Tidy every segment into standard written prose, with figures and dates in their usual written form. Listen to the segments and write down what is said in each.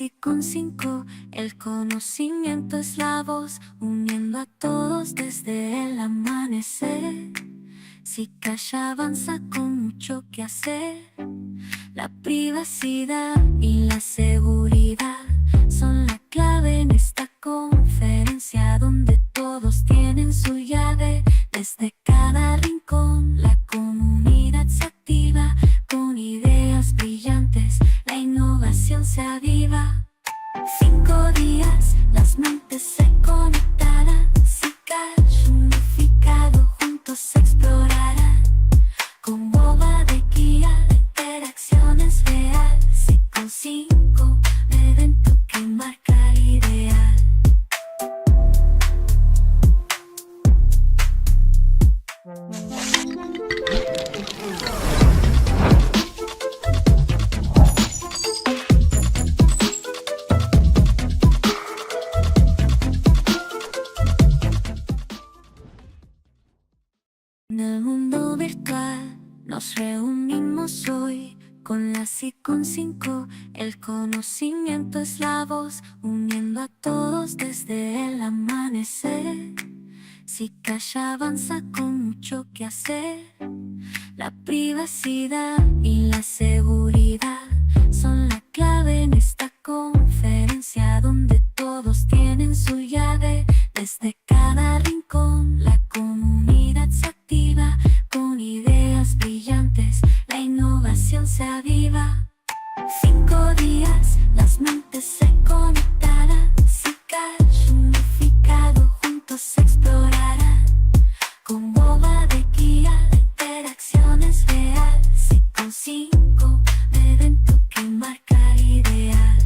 ZconV, el conocimiento es la voz, uniendo a todos desde el amanecer. Zcash avanza con mucho que hacer. La privacidad y la seguridad son la clave en esta conferencia, donde todos tienen su llave. Desde cada rincón la comunidad se activa, con ideas brillantes la innovación se aviva. 5 días, las mentes se conectarán. Zcash unificado, juntos explorarán. Con boba de guía, la interacción es real. ZconV, evento que marca ideal. En el mundo virtual nos reunimos hoy con la ZconV, el conocimiento es la voz, uniendo a todos desde el amanecer. Zcash avanza con mucho que hacer. La privacidad y la seguridad son la clave en esta conferencia, donde todos tienen su llave. Desde cada rincón la comunidad se activa, con ideas brillantes la innovación se aviva. 5 días, las mentes se conectarán. Zcash unificado, juntos explorarán. Con boba de guía, la interacción es real. ZconV, evento que marca ideal.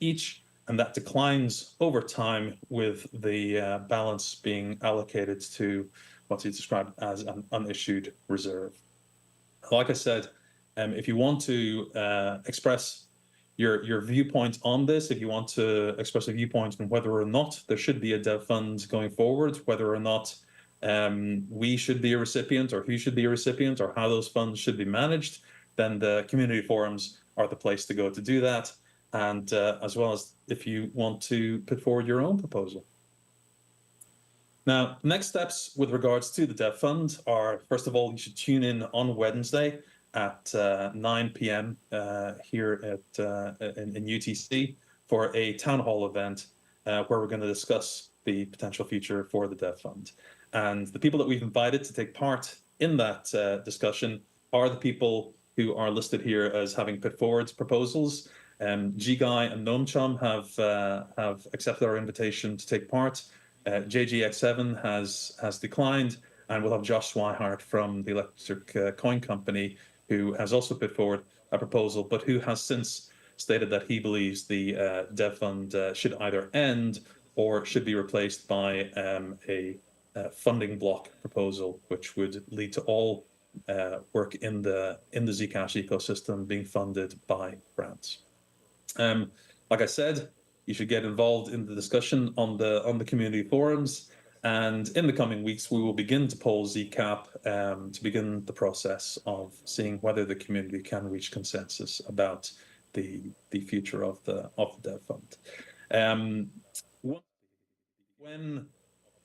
each, and that declines over time with the balance being allocated to what's described as an unissued reserve. Like I said, if you want to express your viewpoint on this, if you want to express a viewpoint on whether or not there should be a dev fund going forward, whether or not we should be a recipient or who should be a recipient or how those funds should be managed, then the community forums are the place to go to do that. And as well as if you want to put forward your own proposal. Now, next steps with regards to the dev fund are, first of all, you should tune in on Wednesday at 9 p.m. Here in UTC for a town hall event where we're going to discuss the potential future for the dev fund. And the people that we've invited to take part in that discussion are the people who are listed here as having put forward proposals. G-Guy and Noam have accepted our invitation to take part. JGX7 has declined, and we'll have Josh Swihart from the Electric Coin Company, who has also put forward a proposal, but who has since stated that he believes the dev fund should either end or should be replaced by a funding block proposal, which would lead to all work in the Zcash ecosystem being funded by grants. Like I said, you should get involved in the discussion on the community forums, and in the coming weeks we will begin to poll Zcap to begin the process of seeing whether the community can reach consensus about the future of the dev fund. When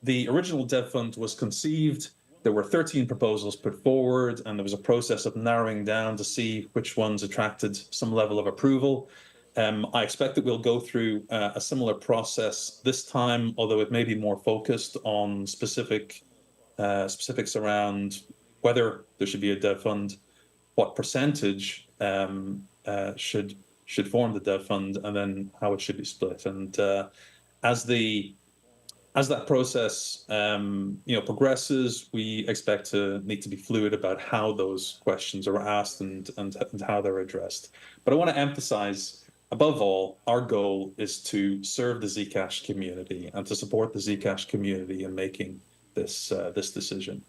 the original dev fund was conceived, there were 13 proposals put forward, and there was a process of narrowing down to see which ones attracted some level of approval. I expect that we'll go through a similar process this time, although it may be more focused on specifics around whether there should be a dev fund, what percentage should form the dev fund, and then how it should be split. And as that process progresses, we expect to need to be fluid about how those questions are asked and how they're addressed. But I want to emphasize, above all, our goal is to serve the Zcash community and to support the Zcash community in making this decision.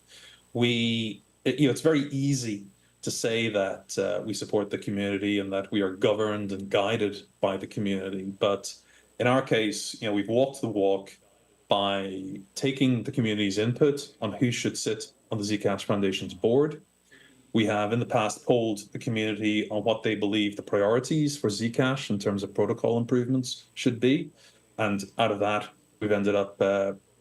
It's very easy to say that we support the community and that we are governed and guided by the community, but in our case, we've walked the walk by taking the community's input on who should sit on the Zcash Foundation's board. We have in the past polled the community on what they believe the priorities for Zcash in terms of protocol improvements should be. And out of that, we've ended up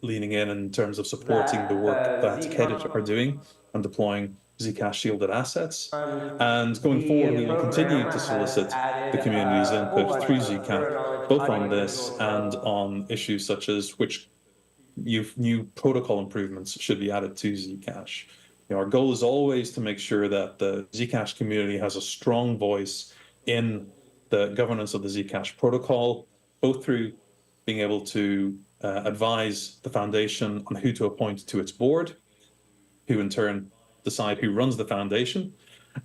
leaning in terms of supporting the work that Zcash are doing and deploying Zcash shielded assets. And going forward, we will continue to solicit the community's input through Zcap, both on this and on issues such as which new protocol improvements should be added to Zcash. Our goal is always to make sure that the Zcash community has a strong voice in the governance of the Zcash protocol, both through being able to advise the foundation on who to appoint to its board, who in turn decide who runs the foundation,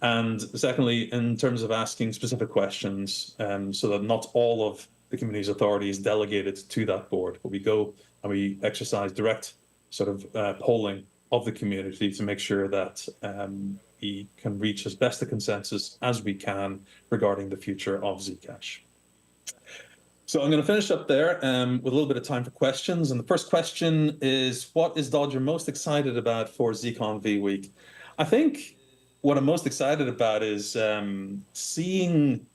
and secondly, in terms of asking specific questions so that not all of the community's authority is delegated to that board, but we go and we exercise direct sort of polling of the community to make sure that we can reach as best a consensus as we can regarding the future of Zcash. So I'm going to finish up there with a little bit of time for questions. And the first question is, what is Dodger most excited about for ZconV week? I think what I'm most excited about is seeing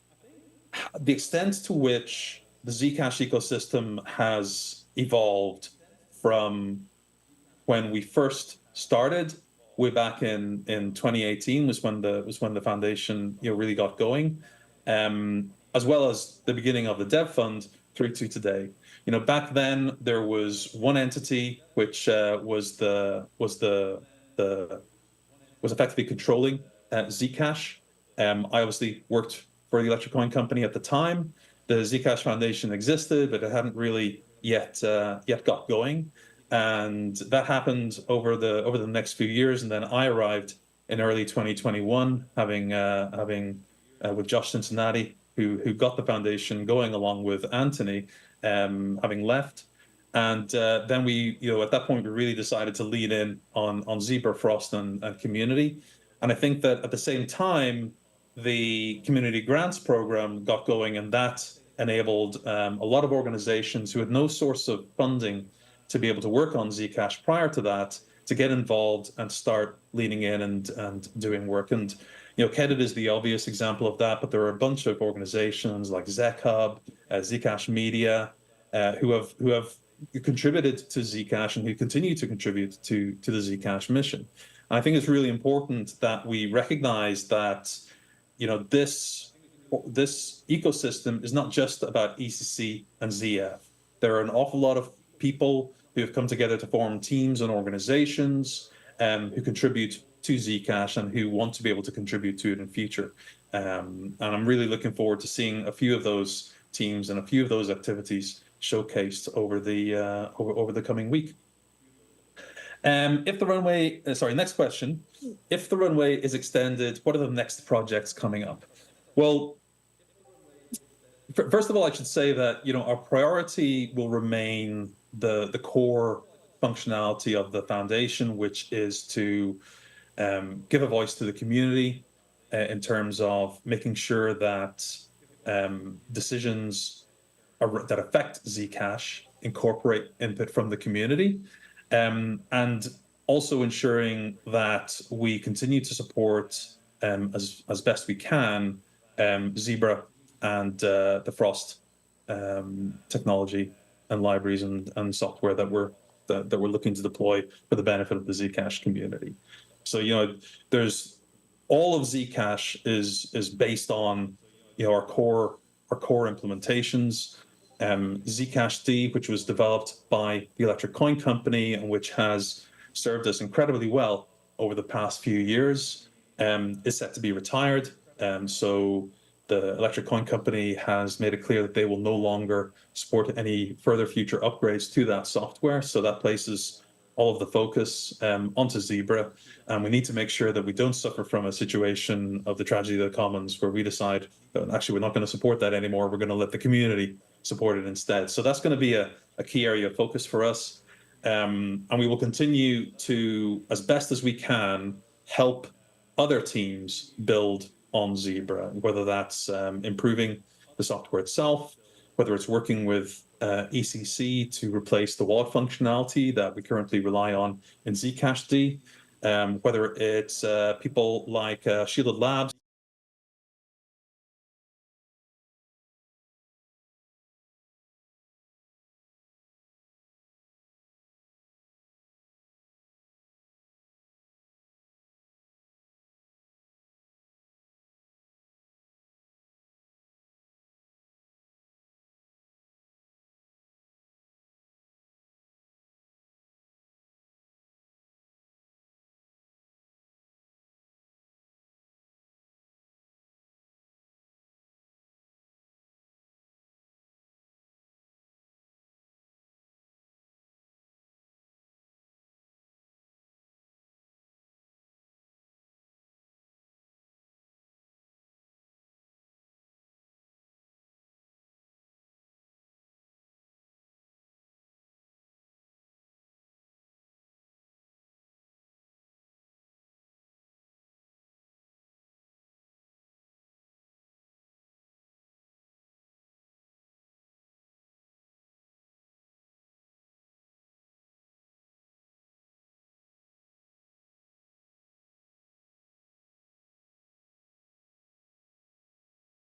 the extent to which the Zcash ecosystem has evolved from when we first started way back in 2018 was when the foundation really got going, as well as the beginning of the dev fund through to today. Back then there was one entity which was effectively controlling Zcash. I obviously worked for the Electric Coin Company at the time. The Zcash Foundation existed, but it hadn't really yet got going. And that happened over the next few years, and then I arrived in early 2021, having with Josh Cincinnati who got the foundation going along with Anthony, having left. And then we, at that point, we really decided to lean in on Zebra, Frost, and community. And I think that at the same time, the community grants program got going, and that enabled a lot of organizations who had no source of funding to be able to work on Zcash prior to that, to get involved and start leaning in and doing work. And Kedit is the obvious example of that, but there are a bunch of organizations like ZChub, Zcash Media, who have contributed to Zcash and who continue to contribute to the Zcash mission. And I think it's really important that we recognize that this ecosystem is not just about ECC and ZF. There are an awful lot of people who have come together to form teams and organizations who contribute to Zcash and who want to be able to contribute to it in future. And I'm really looking forward to seeing a few of those teams and a few of those activities showcased over the coming week. Next question. If the runway is extended, what are the next projects coming up? Well, first of all, I should say that our priority will remain the core functionality of the foundation, which is to give a voice to the community in terms of making sure that decisions that affect Zcash incorporate input from the community, and also ensuring that we continue to support as best we can Zebra and the Frost technology and libraries and software that we're looking to deploy for the benefit of the Zcash community. So there's all of Zcash is based on our core implementations. Zcash D, which was developed by the Electric Coin Company and which has served us incredibly well over the past few years, is set to be retired. So the Electric Coin Company has made it clear that they will no longer support any further future upgrades to that software. So that places all of the focus onto Zebra. And we need to make sure that we don't suffer from a situation of the tragedy of the commons where we decide that actually we're not going to support that anymore. We're going to let the community support it instead. So that's going to be a key area of focus for us. And we will continue to, as best as we can, help other teams build on Zebra, whether that's improving the software itself, whether it's working with ECC to replace the wallet functionality that we currently rely on in Zcash D, whether it's people like Shielded Labs